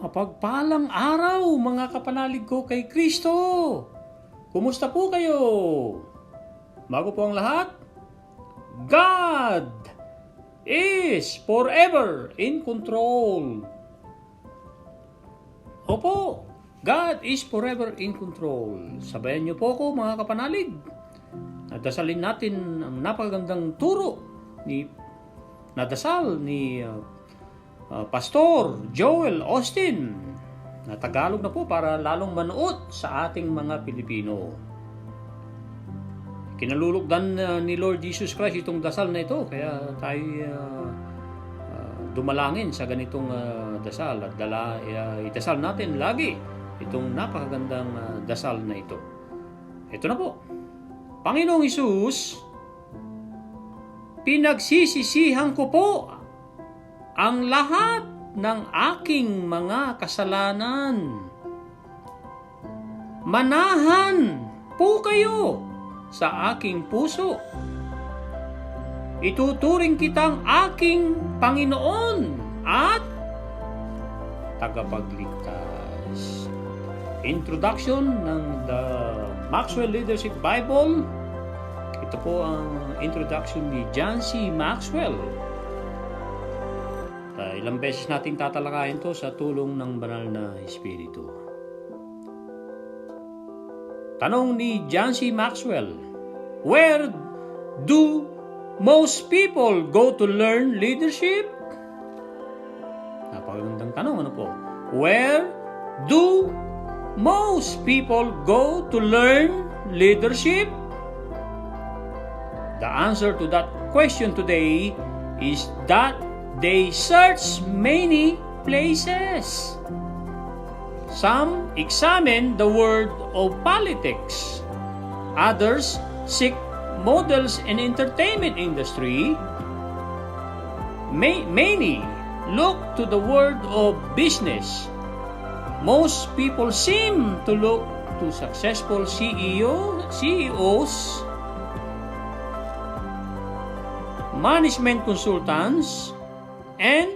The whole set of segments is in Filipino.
Mapagpalang araw mga kapanalig ko kay Kristo! Kumusta po kayo? Bago po ang lahat, God is forever in control. Opo, God is forever in control. Sabayan niyo po ako mga kapanalig. Dasalin natin ang napakagandang turo ni Pastor Joel Austin na Tagalog na po para lalong manuot sa ating mga Pilipino. Kinalulugdan ni Lord Jesus Christ itong dasal na ito, kaya tayo dumalangin sa ganitong dasal at idasal natin lagi itong napakagandang dasal na ito. Ito na po. Panginoong Hesus, pinagsisisihan ko po ang lahat ng aking mga kasalanan. Manahan po kayo sa aking puso. Ituturing kitang aking Panginoon at tagapagligtas. Introduction ng The Maxwell Leadership Bible. Ito po ang introduction ni John C. Maxwell. Ilang beses nating tatalakayin to sa tulong ng banal na Espiritu. Tanong ni John C. Maxwell, where do most people go to learn leadership? Napakagandang tanong, ano po? Where do most people go to learn leadership? The answer to that question today is that they search many places. Some examine the world of politics. Others seek models in entertainment industry. Many look to the world of business. Most people seem to look to successful CEOs, management consultants, and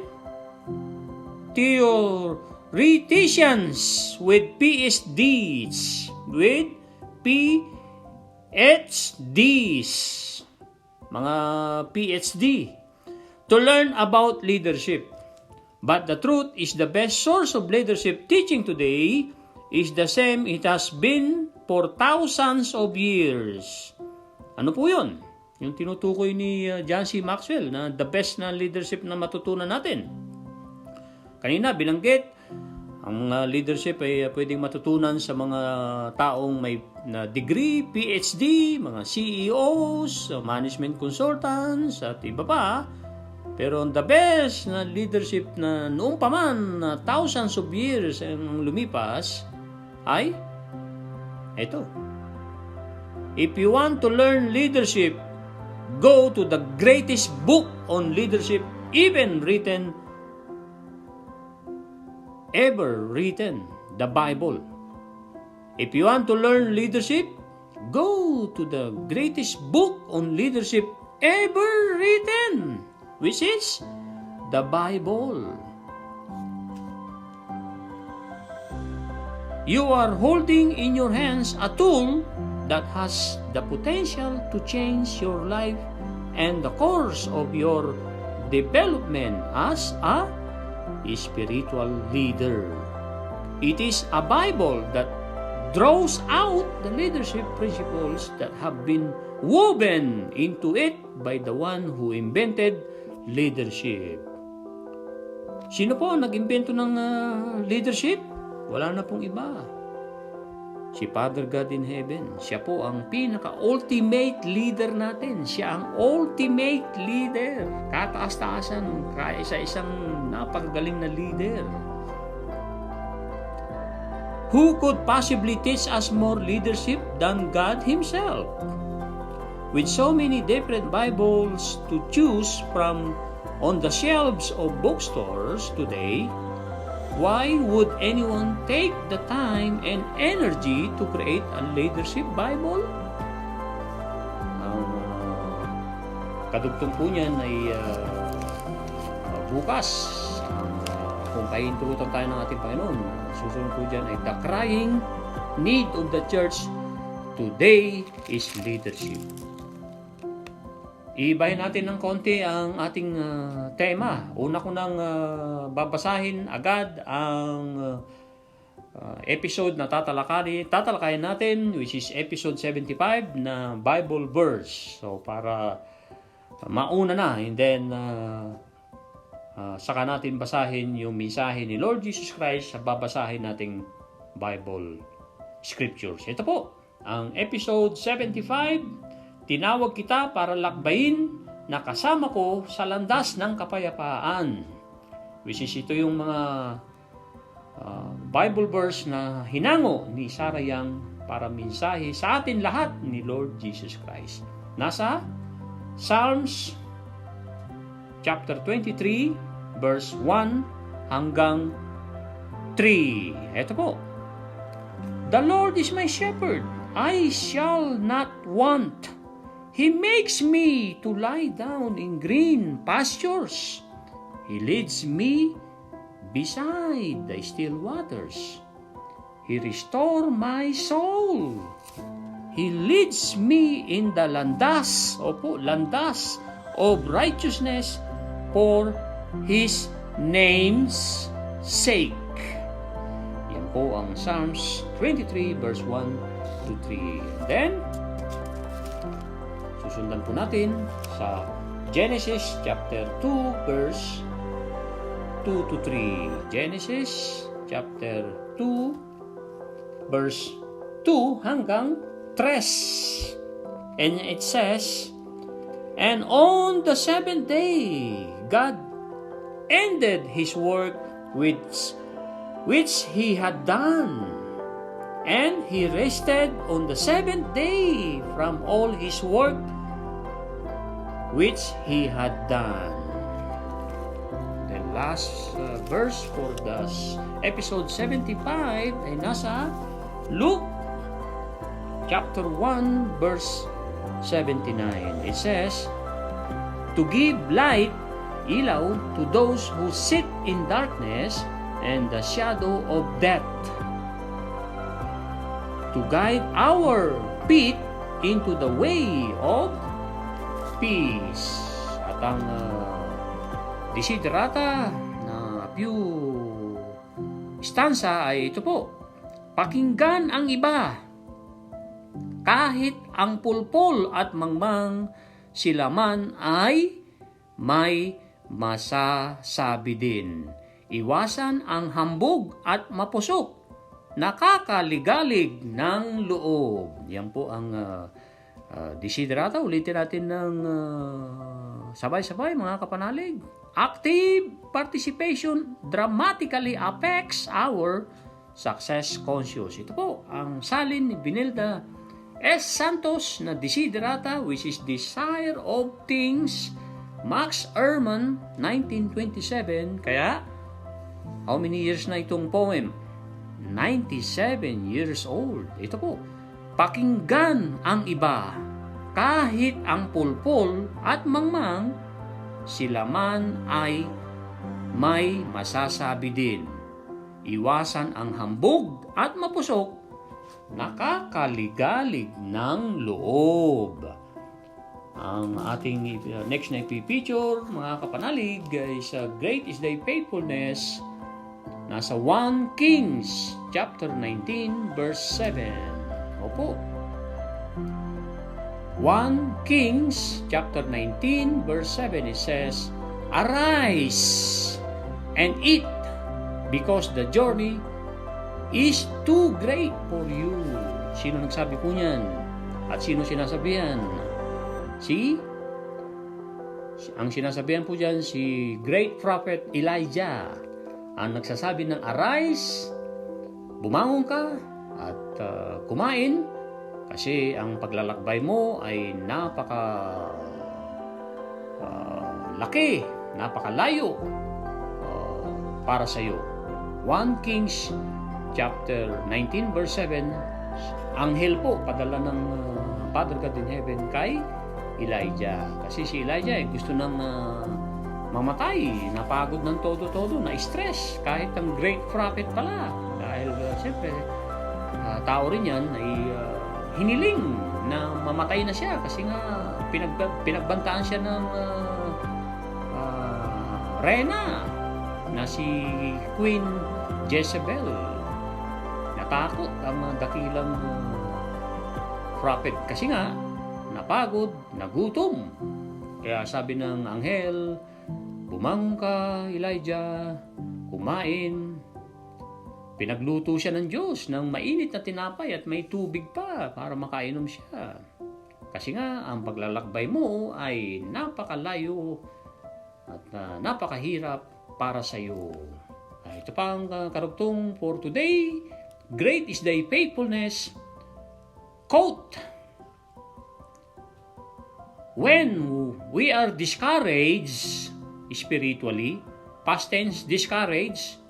theoreticians with PhDs, mga PhD, to learn about leadership. But the truth is the best source of leadership teaching today is the same it has been for thousands of years. Ano po yun? Yung tinutukoy ni John C. Maxwell na the best na leadership na matutunan natin. Kanina binanggit, ang leadership ay pwedeng matutunan sa mga taong may degree, PhD, mga CEOs, management consultants, at iba pa. Pero the best na leadership na noong pa man, thousands of years ang lumipas, ay ito. If you want to learn leadership, go to the greatest book on leadership ever written, the Bible. If you want to learn leadership, go to the greatest book on leadership ever written, which is the Bible. You are holding in your hands a tool that has the potential to change your life and the course of your development as a spiritual leader. It is a Bible that draws out the leadership principles that have been woven into it by the one who invented leadership. Sino po ang nag-imbento ng leadership? Wala na pong iba. Si Father God in Heaven. Siya po ang pinaka-ultimate leader natin. Siya ang ultimate leader. Kataas-taasan kaya sa isang napakagaling na leader. Who could possibly teach us more leadership than God Himself? With so many different Bibles to choose from on the shelves of bookstores today, why would anyone take the time and energy to create a leadership Bible? Ang kadugtong po niyan ay bukas ang kung pahinturutan tayo ng ating Panginoon. Susunod po dyan ay the crying need of the church today is leadership. Ibahin natin ng konti ang ating tema. Una ko nang babasahin agad ang episode na tatalakayin natin, which is episode 75 na Bible verse. So para mauna na, and then saka natin basahin yung mensahe ni Lord Jesus Christ sa babasahin nating Bible scriptures. Ito po, ang episode 75, tinawag kita para lakbayin na kasama ko sa landas ng kapayapaan. Which is ito yung mga Bible verse na hinango ni Sarah Young para mensahe sa atin lahat ni Lord Jesus Christ. Nasa Psalms chapter 23 verse 1 hanggang 3. Ito po. The Lord is my shepherd, I shall not want. He makes me to lie down in green pastures. He leads me beside the still waters. He restores my soul. He leads me in the landas of righteousness for His name's sake. Yan po ang Psalms 23 verse 1 to 3. Then, susundan po natin sa Genesis chapter 2 verse 2 to 3. Genesis chapter 2 verse 2 hanggang 3. And it says, and on the seventh day, God ended His work which He had done, and He rested on the seventh day from all His work which He had done. The last verse for the episode 75 ay nasa Luke chapter 1 verse 79. It says, to give light, ilaw, to those who sit in darkness and the shadow of death, to guide our feet into the way of peace. At ang desiderata na few stanza ay ito po. Pakinggan ang iba, kahit ang pulpol at mangmang, sila man ay may masasabi din. Iwasan ang hambog at mapusok, nakakaligalig ng loob. Yan po ang desiderata. Ulitin natin ng sabay-sabay mga kapanalig. Active participation dramatically affects our success conscious. Ito po ang salin ni Benilda S. Santos na desiderata, which is desire of things. Max Ehrmann, 1927. Kaya, how many years na itong poem? 97 years old. Ito po, pakinggan ang iba, kahit ang pulpol at mangmang, sila man ay may masasabi din. Iwasan ang hambog at mapusok, nakakaligalig ng loob. Ang ating next na ipipicture, mga kapanalig, is great is thy faithfulness. Nasa 1 Kings chapter 19 verse 7. Opo. 1 Kings chapter 19 verse 7, it says, arise and eat, because the journey is too great for you. Sino nagsabi po niyan? At sino sinasabihan? Ang sinasabihan po diyan si great prophet Elijah. Ang nagsasabi ng arise, bumangon ka at kumain, kasi ang paglalakbay mo ay laki, napakalayo para sa iyo. 1 Kings chapter 19 verse 7, anghel po padala ng Father God in heaven kay Elijah. Kasi si Elijah gusto nang mamatay, napagod ng todo-todo, na-stress, kahit ang great prophet pala. Dahil siyempre, tao rin yan ay hiniling na mamatay na siya kasi nga pinagbantaan siya ng reyna na si Queen Jezebel. Natakot ang dakilang prophet kasi nga napagod, nagutom. Kaya sabi ng anghel, bumangon ka, Elijah, kumain. Pinagluto siya ng Diyos ng mainit na tinapay at may tubig pa para makainom siya. Kasi nga, ang paglalakbay mo ay napakalayo at napakahirap para sa iyo. Ito pa ang karugtong for today. Great is thy faithfulness. Quote, when we are discouraged spiritually, past tense, discouraged,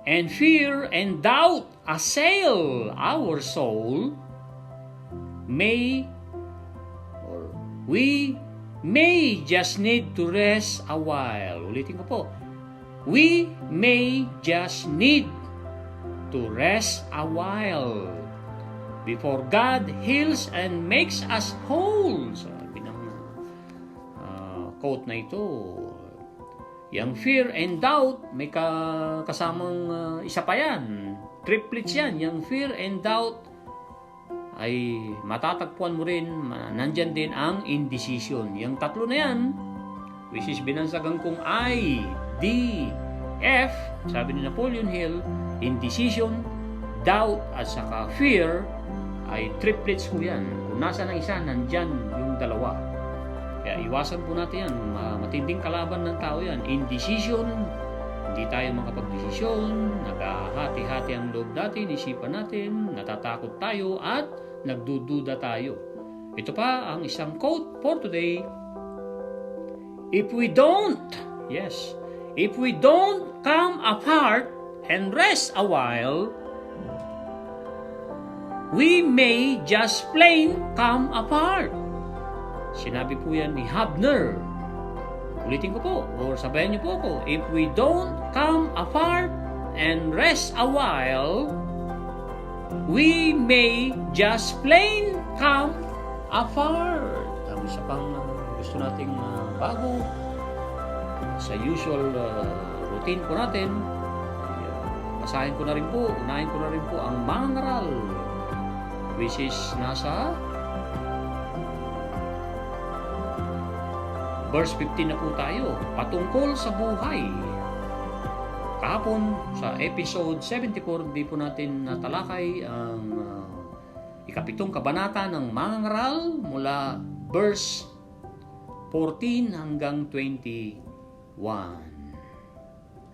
and fear and doubt assail our soul, we may just need to rest a while. Ulitin ko po. We may just need to rest a while before God heals and makes us whole. Sabi ng quote na ito. Yung fear and doubt, may kasamang isa pa yan. Triplets yan. Yung fear and doubt ay matatagpuan mo rin, nandyan din ang indecision. Yung tatlo na yan, which is binansagan kong I, D, F, sabi ni Napoleon Hill, indecision, doubt, at saka fear, ay triplets ko yan. Kung nasa ng isa, nandyan yung dalawa. Kaya iwasan po natin yan. Matinding kalaban ng tao yan. Indecision, hindi tayo makapagdesisyon, naghahati-hati ang loob natin, isipan natin, natatakot tayo, at nagdududa tayo. Ito pa ang isang quote for today. If we don't come apart and rest a while, we may just plain come apart. Sinabi po yan ni Hubner. Ulitin ko po, or sabayan niyo po ako. If we don't come apart and rest a while, we may just plain come apart. Ang isa pang gusto nating bago sa usual routine po natin, basahin ko na rin po, unahin ko na rin po ang mga ngaral, which is nasa verse 15 na po tayo, patungkol sa buhay. Kahapon sa episode 74, hindi po natin natalakay ang ikapitong kabanata ng mga ngaral mula verse 14 hanggang 21.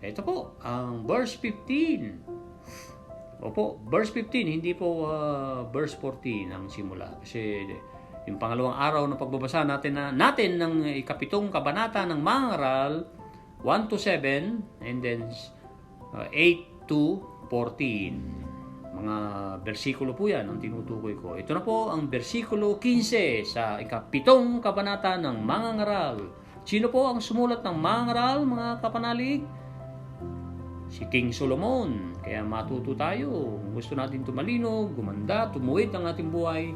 Ito po, ang verse 15. Opo, verse 15, hindi po verse 14 ang simula. Kasi yung pangalawang araw na pagbabasa natin ng ikapitong kabanata ng mga ngaral, 1 to 7, and then 8 to 14. Mga bersikulo po yan ang tinutukoy ko. Ito na po ang bersikulo 15 sa ikapitong kabanata ng mga ngaral. Sino po ang sumulat ng mga ngaral, mga kapanalig? Si King Solomon. Kaya matuto tayo. Kung gusto natin tumalino, gumanda, tumuwid ang ating buhay,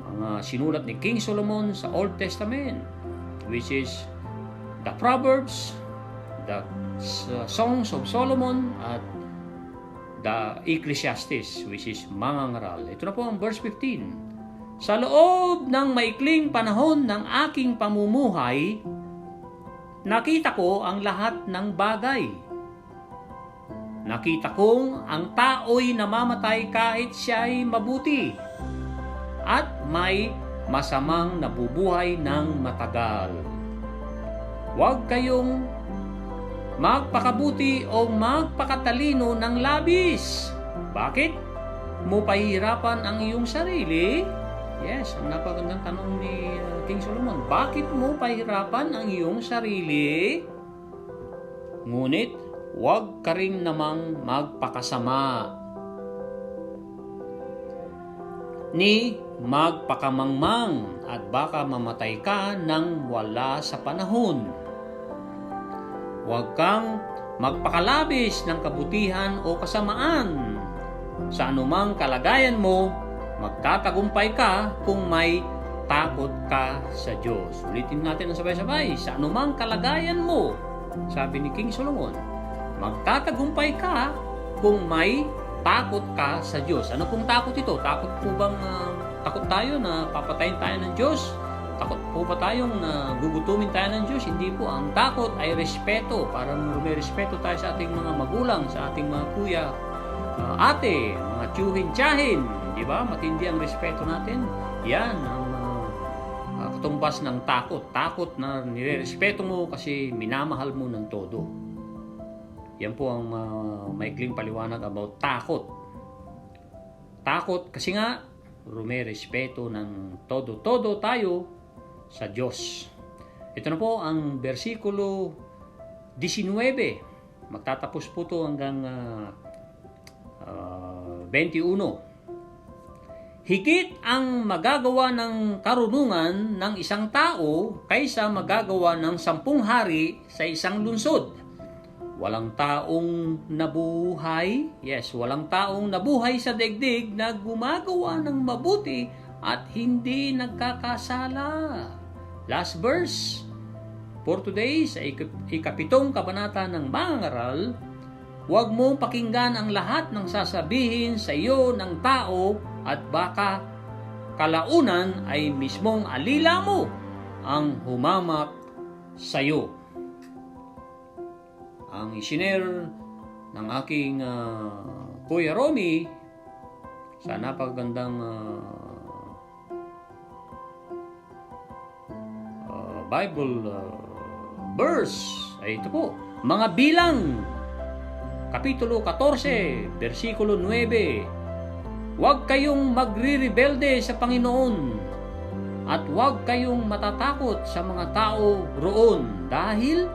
mga sinulat ni King Solomon sa Old Testament, which is the Proverbs, the Songs of Solomon, at the Ecclesiastes, which is mga ngaral. Ito na po ang verse 15. Sa loob ng maikling panahon ng aking pamumuhay, nakita ko ang lahat ng bagay. Nakita kong ang tao'y namamatay kahit siya'y mabuti, at may masamang nabubuhay ng matagal. Huwag kayong magpakabuti o magpakatalino ng labis. Bakit mo pahihirapan ang iyong sarili? Yes, ang napakagandang tanong ni King Solomon. Bakit mo pahihirapan ang iyong sarili? Ngunit, huwag ka rin namang magpakasama ni magpakamangmang, at baka mamatay ka nang wala sa panahon. Huwag kang magpakalabis ng kabutihan o kasamaan. Sa anumang kalagayan mo, magtatagumpay ka kung may takot ka sa Diyos. Ulitin natin ang sabay-sabay. Sa anumang kalagayan mo, sabi ni King Solomon, magtatagumpay ka kung may takot ka sa Diyos. Ano pong takot ito? Takot po bang takot tayo na papatayin tayo ng Diyos? Takot po ba tayong gugutumin tayo ng Diyos? Hindi po. Ang takot ay respeto. Parang may respeto tayo sa ating mga magulang, sa ating mga kuya, ate, mga tiyuhin-tiyahin. Di ba? Matindi ang respeto natin. Yan ang katumbas ng takot. Takot na nirerespeto mo kasi minamahal mo ng todo. Yan po ang maikling paliwanag about takot. Takot kasi nga may respeto ng todo-todo tayo sa Diyos. Ito na po ang versikulo 19. Magtatapos po ito hanggang 21. Higit ang magagawa ng karunungan ng isang tao kaysa magagawa ng 10 hari sa isang lungsod. Walang taong nabuhay, walang taong nabuhay sa daigdig na gumagawa ng mabuti at hindi nagkakasala. Last verse for today sa 7 kabanata ng mga ngaral. Huwag mong pakinggan ang lahat ng sasabihin sa iyo ng tao at baka kalaunan ay mismong alila mo ang humamak sa iyo. Ang isinare ng aking Kuya Romy sa napakagandang Bible verse ay ito po. Mga Bilang, Kapitulo 14, versikulo 9. Huwag kayong magre-rebelde sa Panginoon at huwag kayong matatakot sa mga tao roon dahil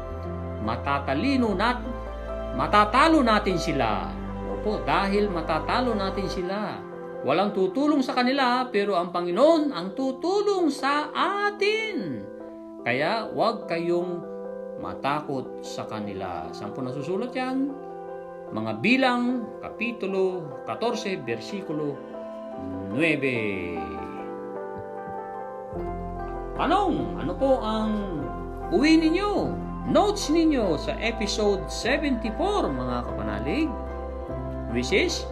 matatalo natin sila. Opo, dahil matatalo natin sila. Walang tutulong sa kanila pero ang Panginoon ang tutulong sa atin. Kaya huwag kayong matakot sa kanila. Saan po nasusulat yan? Mga Bilang, Kapitulo 14, versikulo 9. Tanong, ano po ang uwi ninyo? Notes ninyo sa episode 74, mga kapanalig? Which is,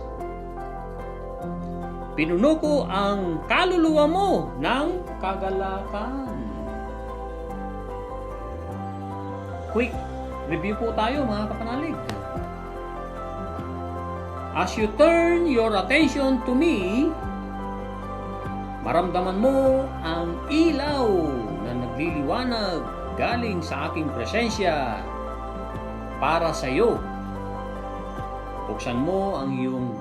pinuno ko ang kaluluwa mo ng kagalakan. Quick review po tayo, mga kapanalig. As you turn your attention to me, maramdaman mo ang ilaw na nagliliwanag galing sa aking presensya para sa iyo. Buksan mo ang iyong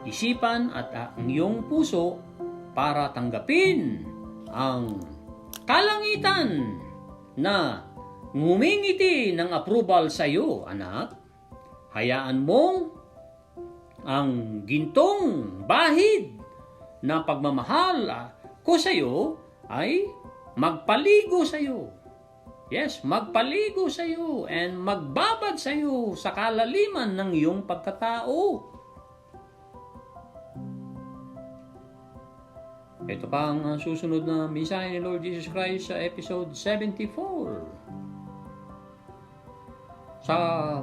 isipan at ang iyong puso para tanggapin ang kalangitan na ngumingiti ng approval sa iyo, anak. Hayaan mong ang gintong bahid na pagmamahal ko sa iyo ay magpaligo sa iyo. Yes, magpaligo sa iyo and magbabad sa iyo sa kalaliman ng iyong pagkatao. Ito pa ang susunod na mensahe ni Lord Jesus Christ sa episode 74. Sa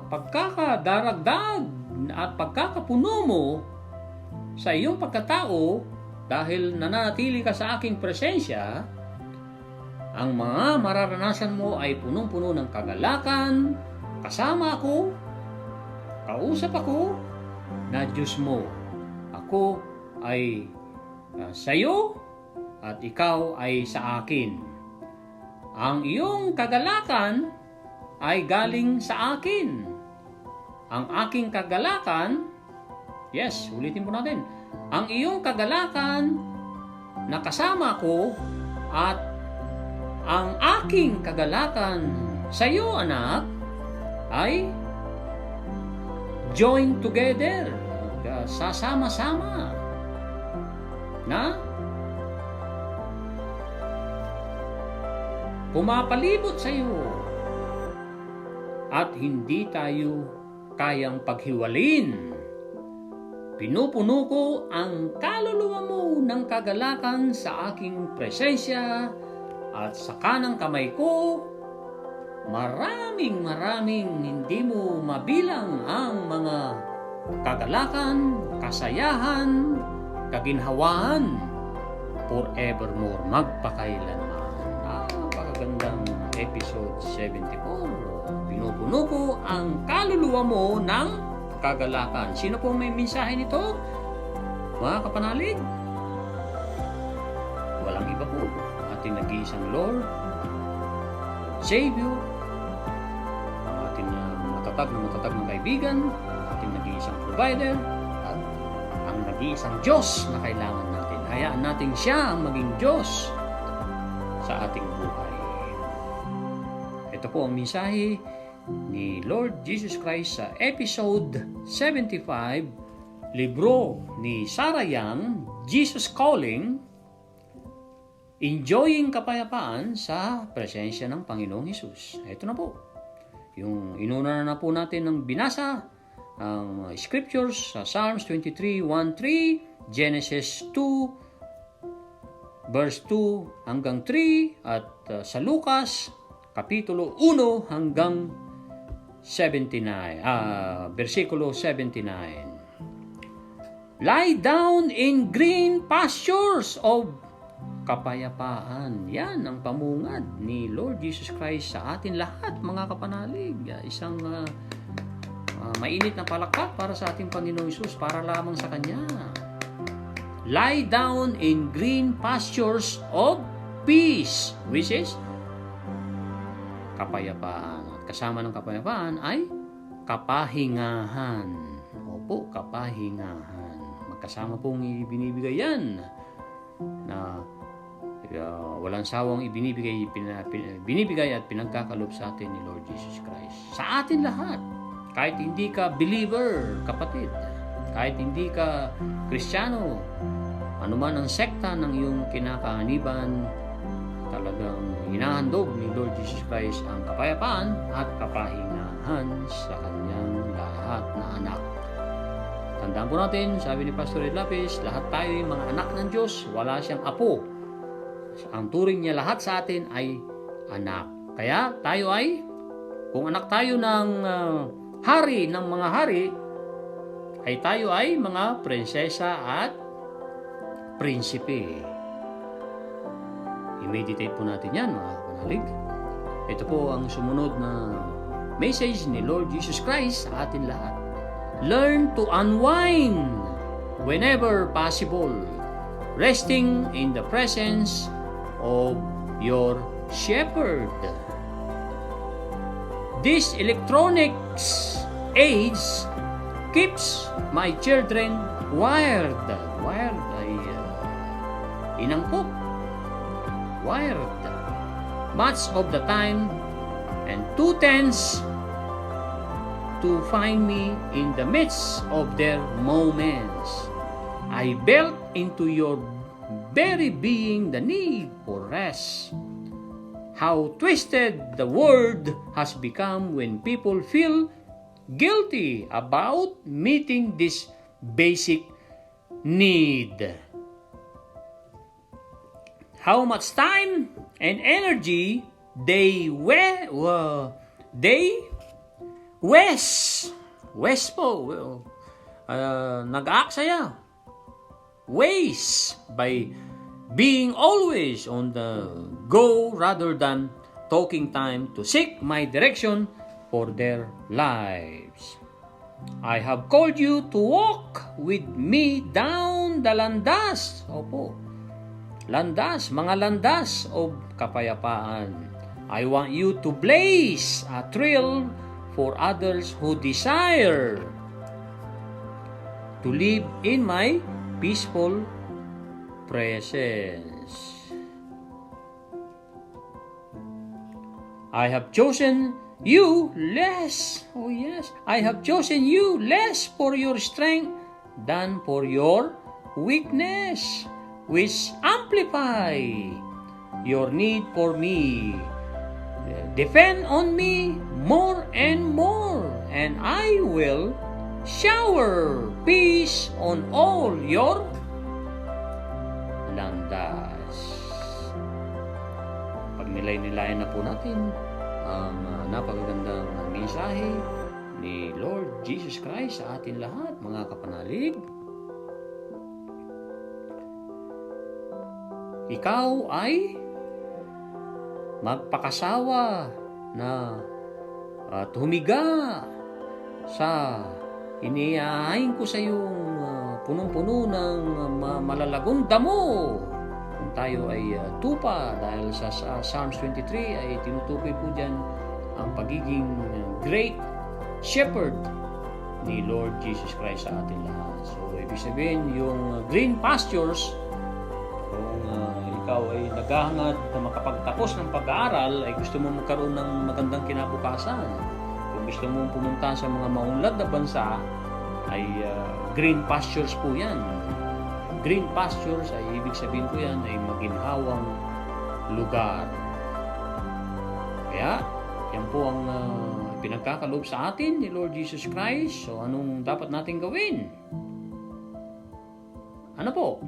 pagkakadaragdag at pagkakapuno mo sa iyong pagkatao dahil nananatili ka sa aking presensya, ang mga mararanasan mo ay punong-puno ng kagalakan, kasama ako, kausap ako, na Diyos mo. Ako ay sa iyo at ikaw ay sa akin. Ang iyong kagalakan ay galing sa akin. Ang aking kagalakan, yes, ulitin po natin. Ang iyong kagalakan na kasama ko at ang aking kagalakan sa iyo, anak, ay join together. Sasama-sama na pumapalibot sa iyo at hindi tayo kayang paghiwalin. Pinupuno ko ang kaluluwa mo ng kagalakan sa aking presensya at sa kanang kamay ko, maraming hindi mo mabilang ang mga kagalakan, kasayahan, kaginhawaan, forevermore, magpakailanman. Napakagandang episode 74. Pinupuno ko ang kaluluwa mo ng kagalakan. Sino po may mensahe nito? Mga kapanalig? Walang iba po. Ating nag-iisang Lord, Savior, ang ating matatag na kaibigan, ang ating nag-iisang provider, at ang nag-iisang Diyos na kailangan natin. Hayaan natin siya ang maging Diyos sa ating buhay. Ito po ang mensahe ni Lord Jesus Christ sa episode 75, libro ni Sarah Young, Jesus Calling, Enjoying Kapayapaan sa Presensya ng Panginoong Hesus. Ito na po. Yung inuna na po natin ng binasa ang scriptures sa Psalms 23:1-3, Genesis 2 verse 2 hanggang 3, at sa Lucas kapitulo 1 hanggang 79, versikulo 79. Lie down in green pastures of kapayapaan. Yan ang pamungad ni Lord Jesus Christ sa atin lahat, mga kapanalig. Isang mainit na palakpak para sa ating Panginoong Hesus, para lamang sa Kanya. Lie down in green pastures of peace, which is kapayapaan. At kasama ng kapayapaan ay kapahingahan. Opo, kapahingahan. Magkasama pong ibinibigay yan na walang sawang binibigay at pinagkakalob sa atin ni Lord Jesus Christ. Sa atin lahat. Kahit hindi ka believer, kapatid. Kahit hindi ka Kristiyano, anuman ang sekta ng iyong kinakaaniban, talagang hinahandog ni Lord Jesus Christ ang kapayapaan at kapahingahan sa kanyang lahat na anak. Tandaan po natin, sabi ni Pastor Ed Lapis, lahat tayo ay mga anak ng Diyos, wala siyang apo. Ang turing niya lahat sa atin ay anak. Kaya tayo ay, kung anak tayo ng hari ng mga hari, ay tayo ay mga prinsesa at prinsipe. I-meditate po natin yan, mga kapanalig. Ito po ang sumunod na message ni Lord Jesus Christ sa atin lahat. Learn to unwind whenever possible, resting in the presence of your shepherd. This electronics age keeps my children wired. Wired ay inangkop. Wired much of the time, and too tense to find me in the midst of their moments. I built into your very being the need for rest. How twisted the world has become when people feel guilty about meeting this basic need. How much time and energy they waste po. Nag-aaksaya. Waste by being always on the go rather than taking time to seek my direction for their lives. I have called you to walk with me down the landas. Opo. Landas, mga landas of kapayapaan. I want you to blaze a trail for others who desire to live in my peaceful presence. I have chosen you less. Oh yes, I have chosen you less for your strength than for your weakness, which amplify your need for me. Depend on me more and more, and I will shower peace on all your landas. Pag nilay-nilayan na po natin ang napakagandang mensahe ni Lord Jesus Christ sa atin lahat, mga kapanalig, ikaw ay magpakasawa na at humiga sa inihahain ko sa iyong punong-puno ng malalagong damo. Kung tayo ay tupa, dahil sa Psalms 23 ay tinutukoy po dyan ang pagiging great shepherd ni Lord Jesus Christ sa atin lahat. So, ibig sabihin, yung green pastures, kung ikaw ay naghahangad na makapagtapos ng pag-aaral, ay gusto mo magkaroon ng magandang kinabukasan. Kung gusto mo pumunta sa mga maunlad na bansa, ay green pastures po yan. Green pastures ay ibig sabihin po yan ay maginhawang lugar. Kaya, yan po ang pinagkakaloob sa atin ni Lord Jesus Christ. So, anong dapat natin gawin? Ano po?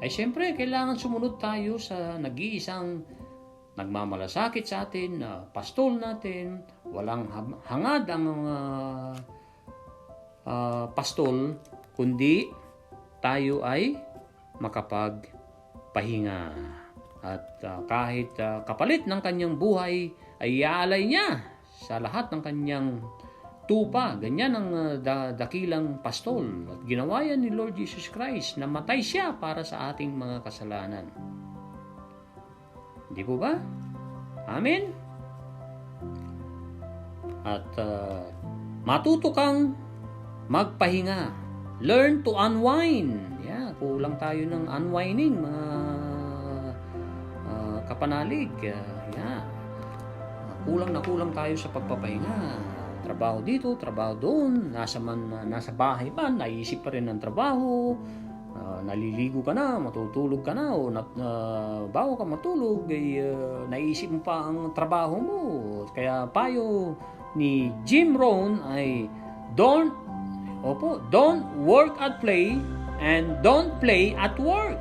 Ay siyempre, kailangan sumunod tayo sa nag-iisang nagmamalasakit sa atin, pastol natin. Walang hangad ang pastol, kundi tayo ay makapagpahinga. At kahit kapalit ng kanyang buhay, ay iaalay niya sa lahat ng kanyang tupa. Ganyan ang dakilang pastol. At ginawa yan ni Lord Jesus Christ, namatay siya para sa ating mga kasalanan. Hindi po ba? Amen? At matuto kang magpahinga. Learn to unwind. Yeah, kulang tayo ng unwinding, mga kapanalig. Yeah. Kulang tayo sa pagpapahinga. Trabaho dito, trabaho doon, nasa bahay pa, naisip pa rin ng trabaho, naliligo ka na, matutulog ka na, o bago ka matulog, ay naisip mo pa ang trabaho mo. Kaya payo ni Jim Rohn ay don't work at play and don't play at work.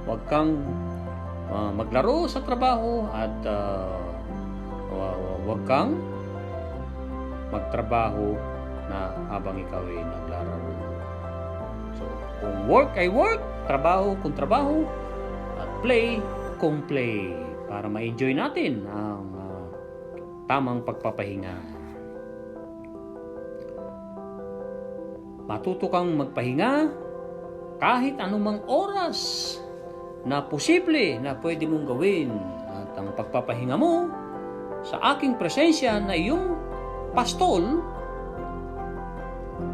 Huwag kang maglaro sa trabaho at huwag kang magtrabaho na habang ikaw ay naglalaro. So, kung work ay work, trabaho kung trabaho, at play kung play, para ma-enjoy natin ang tamang pagpapahinga. Matuto kang magpahinga kahit anumang oras na posible na pwede mong gawin. At ang pagpapahinga mo sa aking presensya na iyong pastol,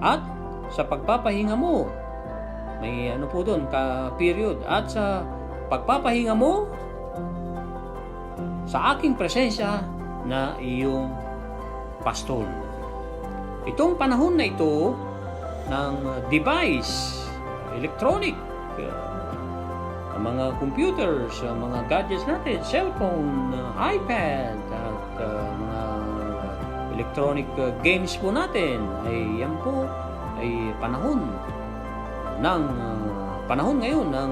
at sa pagpapahinga mo, may ano po doon, period, at sa pagpapahinga mo sa aking presensya na iyong pastol. Itong panahon na ito ng device, electronic, mga computers, mga gadgets natin, cellphone, iPad, at mga electronic games po natin, ay yan po ay panahon ngayon ng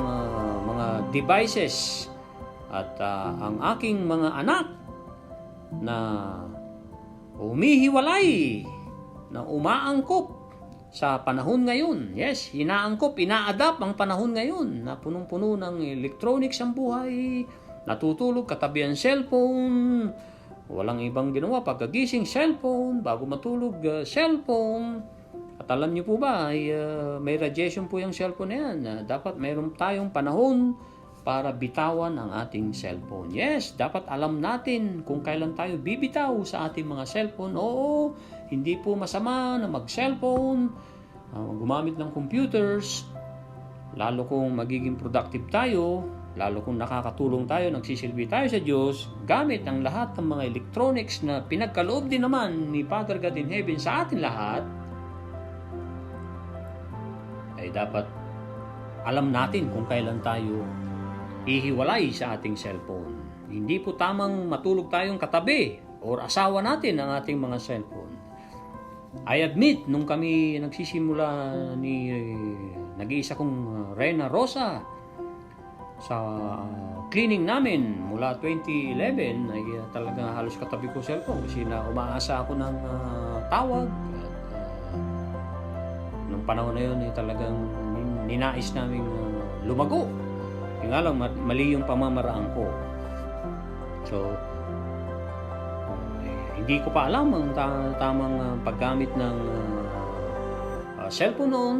mga devices. At ang aking mga anak na humihiwalay, na umaangkop sa panahon ngayon. Yes, ina-adapt ang panahon ngayon na punong-puno ng electronics ang buhay, natutulog katabi ang cellphone, walang ibang ginawa, pagkagising cellphone, bago matulog cellphone. At alam niyo po ba, may radiation po yung cellphone na yan. Dapat mayroon tayong panahon para bitawan ang ating cellphone. Yes, dapat alam natin kung kailan tayo bibitaw sa ating mga cellphone. Oo, hindi po masama na mag-cellphone, gumamit ng computers, lalo kung magiging productive tayo, lalo kung nakakatulong tayo, nagsisilbi tayo sa Diyos, gamit ang lahat ng mga electronics na pinagkaloob din naman ni Father God in Heaven sa atin lahat, ay dapat alam natin kung kailan tayo ihiwalay sa ating cellphone. hindi po tamang matulog tayong katabi or asawa natin ang ating mga cellphone. I admit, nung kami nagsisimula nag-iisa kong Reyna Rosa sa cleaning namin mula 2011 ay talaga halos katabi ko cellphone kasi na umaasa ako ng tawag. Nung panahon na yun ay talagang ninais namin lumago. Yung nga lang, mali yung pamamaraan ko. So, hindi ko pa alam ang tamang paggamit ng cellphone noon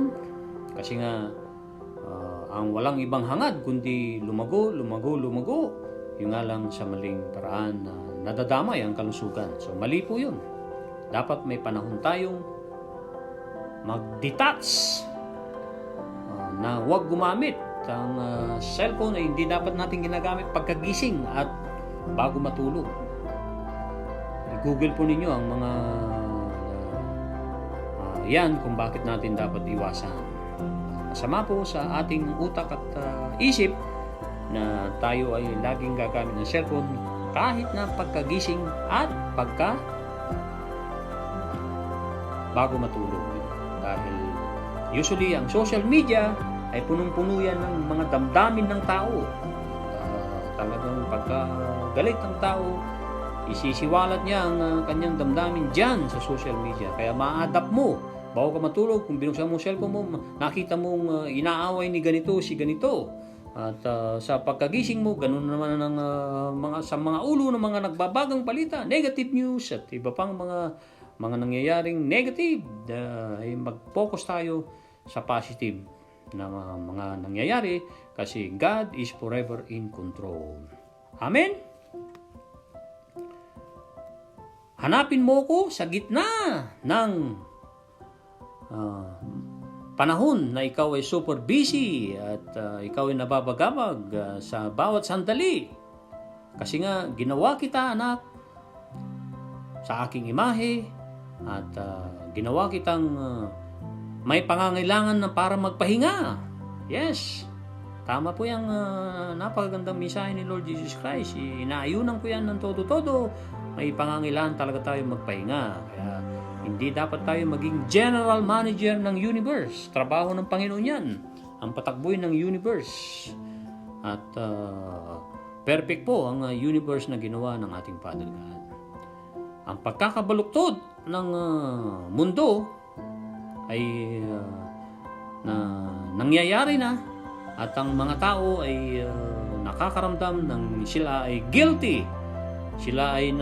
kasi nga ang walang ibang hangad kundi lumago. Yung nga lang sa maling paraan na nadadamay ang kalusugan. So, mali po yun. Dapat may panahon tayong mag-detach na huwag gumamit. Ang cellphone ay hindi dapat natin ginagamit pagkagising at bago matulog. I-google po ninyo ang mga yan kung bakit natin dapat iwasan. Masama po sa ating utak at isip na tayo ay laging gagamit ng cellphone kahit na pagkagising at bago matulog. Dahil usually ang social media ay punong-puno yan ng mga damdamin ng tao. Talagang pagkagalit ng tao, isisiwalat niya ang kanyang damdamin dyan sa social media. Kaya ma-adapt mo. Bago ka matulog, kung binuksan mo cellphone mo, nakita mong inaaway ni ganito, si ganito. At sa pagkagising mo, ganun naman ang sa mga ulo ng mga nagbabagang balita, negative news at iba pang mga nangyayaring negative. Ay mag-focus tayo sa positive na mga nangyayari kasi God is forever in control. Amen? Hanapin mo ko sa gitna ng panahon na ikaw ay super busy at ikaw ay nababagabag sa bawat sandali. Kasi nga, ginawa kita, anak, sa aking imahe at ginawa kitang may pangangailangan na para magpahinga. Yes. Tama po yung napakagandang mensahe ni Lord Jesus Christ. Inaayunan ko yan ng todo-todo. May pangangailangan talaga tayo magpahinga. Kaya hindi dapat tayo maging general manager ng universe. Trabaho ng Panginoon yan. Ang patakbuhin ng universe. At perfect po ang universe na ginawa ng ating Father God. Ang pagkakabaluktod ng mundo ay nangyayari na at ang mga tao ay nakakaramdam ng sila ay guilty. Sila ay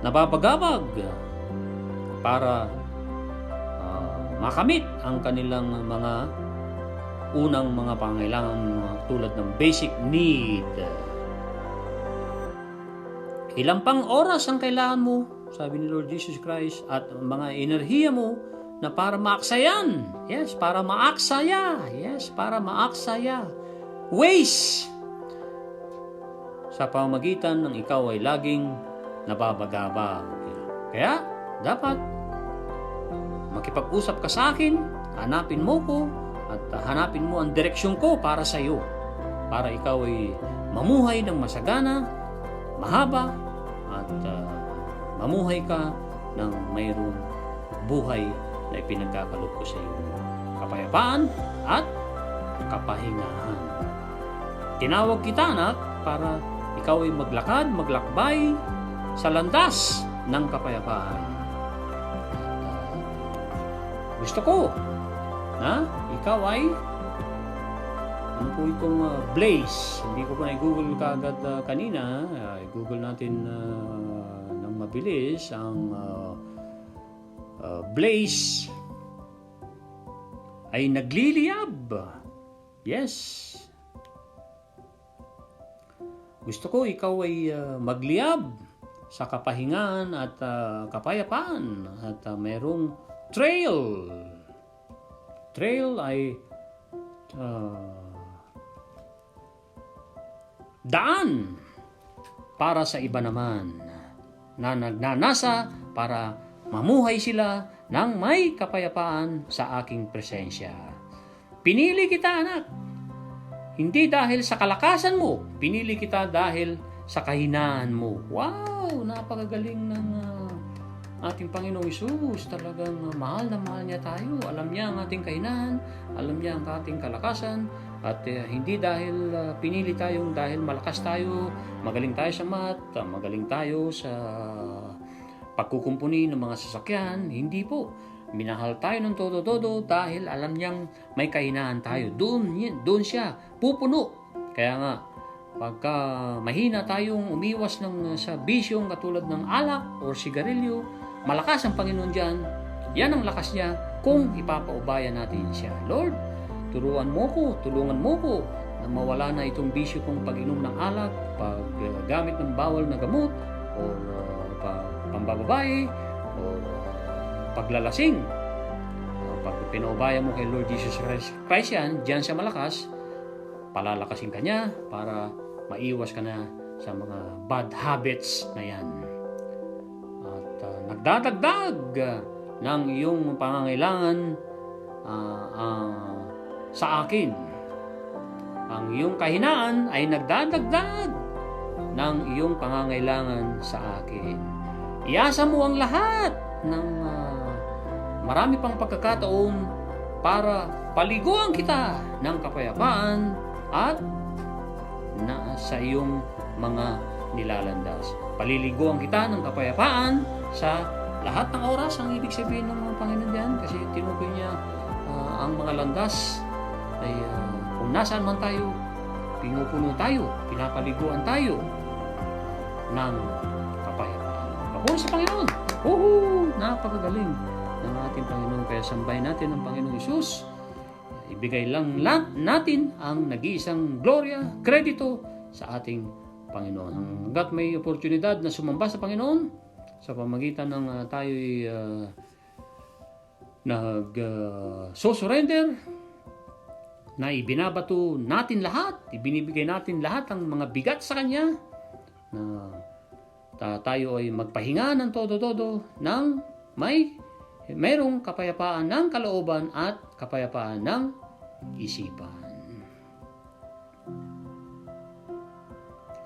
nababagabag para makamit ang kanilang mga unang mga pangailangan tulad ng basic need. Ilang pang oras ang kailangan mo, sabi ni Lord Jesus Christ, at mga enerhiya mo na para maaksayan. Yes, para maaksaya. Yes, para maaksaya. Waste. Sa pamamagitan ng ikaw ay laging nababagabag. Kaya, dapat makipag-usap ka sa akin, hanapin mo ko, at hanapin mo ang direksyon ko para sa iyo. Para ikaw ay mamuhay ng masagana, mahaba, at mamuhay ka ng mayroong buhay na ipinagkakaloob ko sa iyo. Kapayapaan at kapahingahan. Tinawag kita, anak, para ikaw ay maglakbay sa landas ng kapayapaan. Gusto ko na ikaw ay ano po itong blaze. Hindi ko pa na-google kaagad kanina. I-google natin ng mabilis ang blaze ay nagliliyab. Yes. Gusto ko ikaw ay magliyab sa kapahingan at kapayapaan at mayroong trail. Trail ay daan para sa iba naman na nagnanasa para mamuhay sila ng may kapayapaan sa aking presensya. Pinili kita, anak. Hindi dahil sa kalakasan mo, pinili kita dahil sa kahinaan mo. Wow! Napakagaling ng ating Panginoong Hesus. Talagang mahal na mahal niya tayo. Alam niya ang ating kahinaan, alam niya ang ating kalakasan, at hindi dahil pinili tayong dahil malakas tayo, magaling tayo sa math, magaling tayo sa pagkukumpuni ng mga sasakyan. Hindi po. Minahal tayo ng todo-todo dahil alam niyang may kahinaan tayo. Doon siya pupuno. Kaya nga, pagka mahina tayong umiwas sa bisyong katulad ng alak o sigarilyo, malakas ang Panginoon dyan. Yan ang lakas niya kung ipapaubaya natin siya. Lord, tulungan mo ko na mawala na itong bisyo kong pag-inom ng alak, paggamit ng bawal na gamot, o pambababae, o paglalasing. Pag pinaubaya mo kay Lord Jesus Christ yan, diyan siya malakas, palalakasin ka niya para maiwas ka na sa mga bad habits na yan. At nagdadagdag ng iyong pangangailangan sa akin. Ang iyong kahinaan ay nagdadagdag ng iyong pangangailangan sa akin. Iasa mo ang lahat ng marami pang pagkakataon para paliguan kita ng kapayapaan at sa iyong mga nilalandas. Paliliguan kita ng kapayapaan sa lahat ng oras. Ang ibig sabihin ng mga Panginoon diyan, kasi tinukoy niya ang mga landas ay kung nasaan man tayo, pinupuno tayo, pinapaliguan tayo ng kapayapaan. Papuri sa Panginoon! Napakagaling ng ating Panginoon. Kaya sambahin natin ang Panginoong Hesus. Ibigay lang natin ang nag-iisang gloria, kredito sa ating Panginoon. Hanggat may oportunidad na sumamba sa Panginoon, sa pamagitan ng tayo'y surrender, na ibinabato natin lahat, ibinibigay natin lahat ang mga bigat sa Kanya, na tayo ay magpahinga ng todo-todo ng mayroong kapayapaan ng kalooban at kapayapaan ng isipan.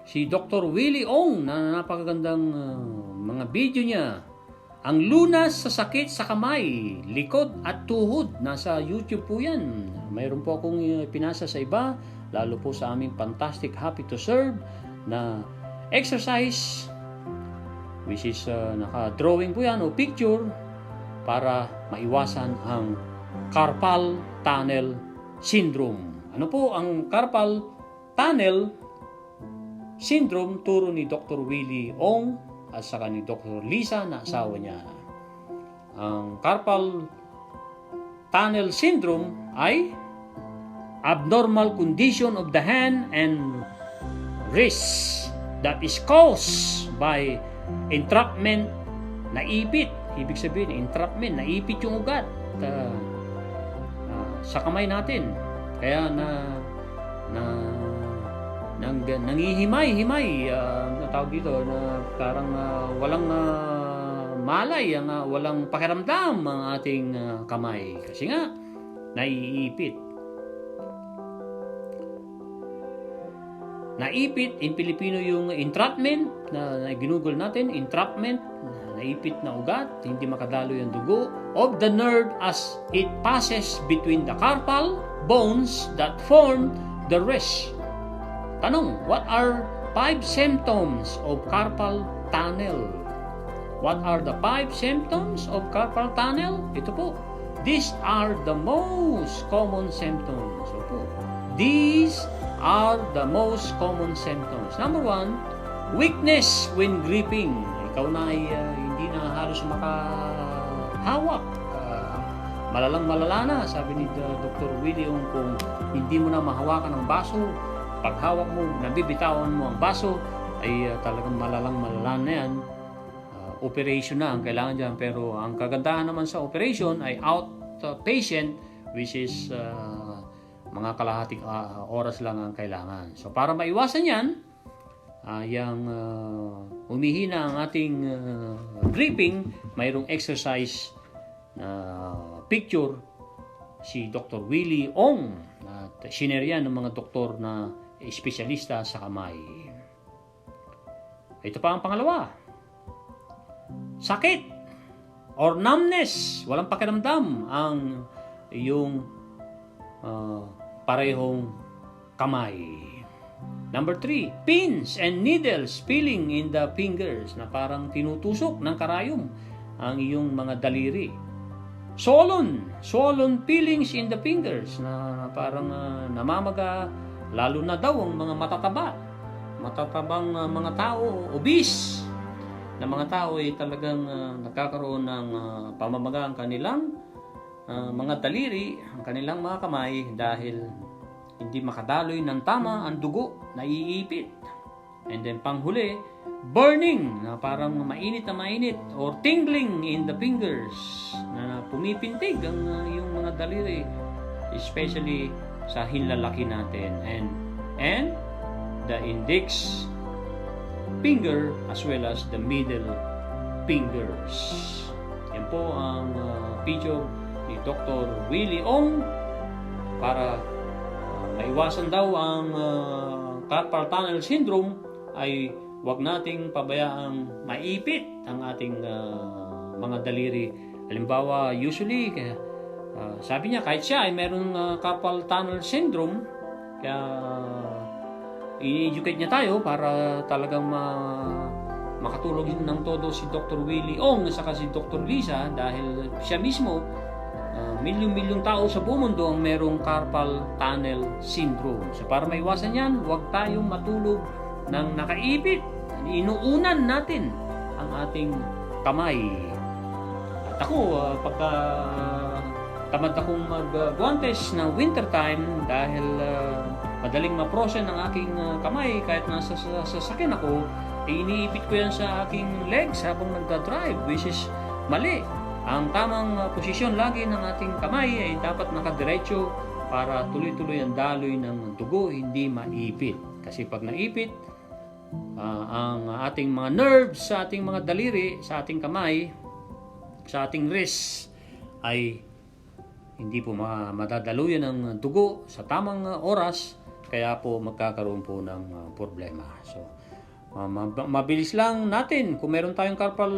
Si Dr. Willie Ong, na napakagandang mga video niya, ang lunas sa sakit sa kamay, likod at tuhod, nasa YouTube po yan. Mayroon po akong pinasa sa iba, lalo po sa aming Fantastic Happy to Serve na exercise, which is naka-drawing po yan o picture para maiwasan ang carpal tunnel syndrome. Ano po ang carpal tunnel syndrome? Turo ni Dr. Willie Ong at saka ni Dr. Lisa na asawa niya. Ang carpal tunnel syndrome ay abnormal condition of the hand and wrist that is caused by entrapment, naipit. Ibig sabihin, entrapment, naipit yung ugat sa kamay natin. Kaya nangihimay-himay, natawag dito, na parang walang malay, walang pakiramdam ang ating kamay. Kasi nga, naiipit. Naipit, in Pilipino yung entrapment, na ginugol natin, entrapment, naipit na ugat, hindi makadalo yung dugo, of the nerve as it passes between the carpal bones that form the wrist. Tanong, what are 5 symptoms of carpal tunnel? What are the 5 symptoms of carpal tunnel? Ito po. These are the most common symptoms. Ito po. These are the most common symptoms. Number 1, weakness when gripping. Ikaw na ay hindi na halos makahawak. Malala na, sabi ni Dr. Willie Ong, kung hindi mo na mahawakan ang baso, paghawak mo, nabibitawan mo ang baso, ay talagang malala na yan. Operation na ang kailangan dyan. Pero ang kagandahan naman sa operation ay outpatient, which is mga kalahating oras lang ang kailangan. So para maiwasan yan, yung humihina ang ating gripping, mayroong exercise na picture si Dr. Willie Ong, at Sinare yan ng mga doktor na espesyalista sa kamay. Ito pa ang pangalawa. Sakit or numbness, walang pakiramdam ang iyong parehong kamay. Number 3, pins and needles feeling in the fingers, na parang tinutusok ng karayom ang iyong mga daliri. Swollen feelings in the fingers, na parang namamaga, lalo na daw ang mga matatabang mga tao, obese na mga tao ay talagang nagkakaroon ng pamamaga ang kanilang mga daliri, ang kanilang mga kamay, dahil hindi makadaloy ng tama ang dugo, naiipit. And then panghuli, burning, na parang mainit na mainit, or tingling in the fingers, na pumipintig ang iyong mga daliri, especially sa hinlalaki natin. And the index finger as well as the middle fingers. Yan po ang video ni Dr. Willie Ong para maiwasan daw ang carpal tunnel syndrome. Ay wag nating pabayaang maipit ang ating mga daliri. Halimbawa, usually sabi niya kahit siya ay meron carpal tunnel syndrome, kaya i-educate niya tayo para talagang makatulog ng todo si Dr. Willie Ong at saka si Dr. Lisa, dahil siya mismo milyong-milyong tao sa buong mundo ang merong carpal tunnel syndrome. So para maiwasan yan, huwag tayong matulog ng nakaipit. Inuunan natin ang ating kamay. At ako, pagka tamad akong mag-guantes na winter time, dahil madaling ma-frozen ang aking kamay kahit nasa sasakyan ako, iniipit ko yan sa aking legs habang nagda-drive, which is mali. Ang tamang posisyon lagi ng ating kamay ay dapat nakadiretso para tuloy-tuloy ang daloy ng dugo, hindi maipit. Kasi pag naipit, ang ating mga nerves sa ating mga daliri, sa ating kamay, sa ating wrist, ay hindi po madadaluyan ng dugo sa tamang oras, kaya po magkakaroon po ng problema. So, mabilis lang natin, kung meron tayong carpal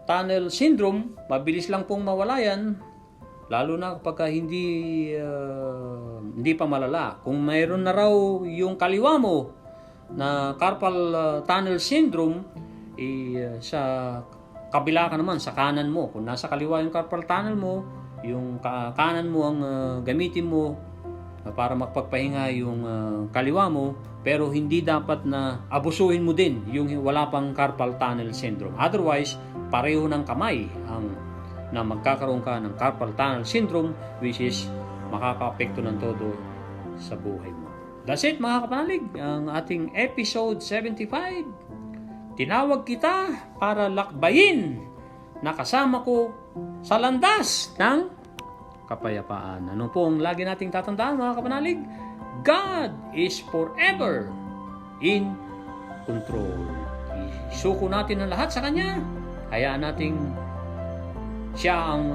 tunnel syndrome, mabilis lang pong mawala yan, lalo na kapag hindi pa malala. Kung mayroon na raw yung kaliwa mo na carpal tunnel syndrome, sa kabila ka naman, sa kanan mo. Kung nasa kaliwa yung carpal tunnel mo, yung kanan mo ang gamitin mo para magpagpahinga yung kaliwa mo, pero hindi dapat na abusuhin mo din yung wala pang carpal tunnel syndrome. Otherwise, pareho ng kamay na magkakaroon ka ng carpal tunnel syndrome, which is makaka-apekto ng todo sa buhay mo. That's it mga kapanalig, ang ating episode 75. Tinawag kita para lakbayin na kasama ko sa landas ng kapayapaan. Ano po ang lagi nating tatandaan mga kapanalig? God is forever in control. Isuko natin ang lahat sa Kanya. Hayaan nating Siya ang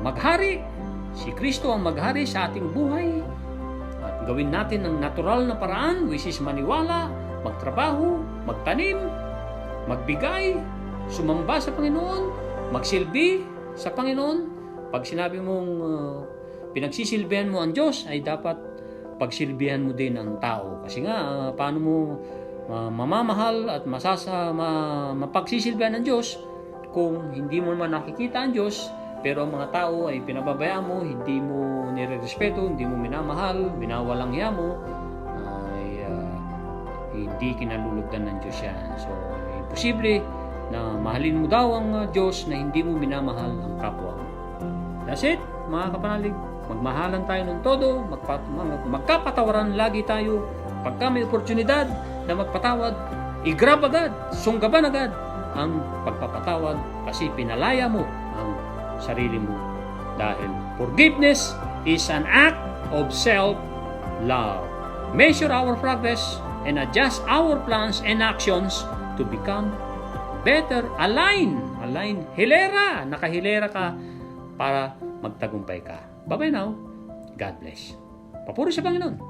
maghari. Si Kristo ang maghari sa ating buhay. At gawin natin ang natural na paraan, which is maniwala, magtrabaho, magtanim, magbigay, sumamba sa Panginoon, magsilbi sa Panginoon. Pag sinabi mong pinagsisilbihan mo ang Diyos, ay dapat pagsilbihan mo din ang tao. Kasi nga, paano mo mamamahal at mapagsisilbihan ng Diyos kung hindi mo naman nakikita ang Diyos, pero ang mga tao ay pinababayaan mo, hindi mo nirerespeto, hindi mo minamahal, binawalang hiya mo, ay hindi kinalulugdan ng Diyos yan. So, imposible na mahalin mo daw ang Diyos na hindi mo minamahal ang kapwa mo. That's it, mga kapanalig. Magmahalan tayo ng todo, magkapatawaran lagi tayo. Pagka may oportunidad na magpatawad, i-grab agad, sunggaban agad ang pagpapatawad, kasi pinalaya mo ang sarili mo. Dahil forgiveness is an act of self-love. Measure our progress and adjust our plans and actions to become better. Align, hilera, nakahilera ka para magtagumpay ka. Bye-bye now. God bless. Papuri sa Panginoon.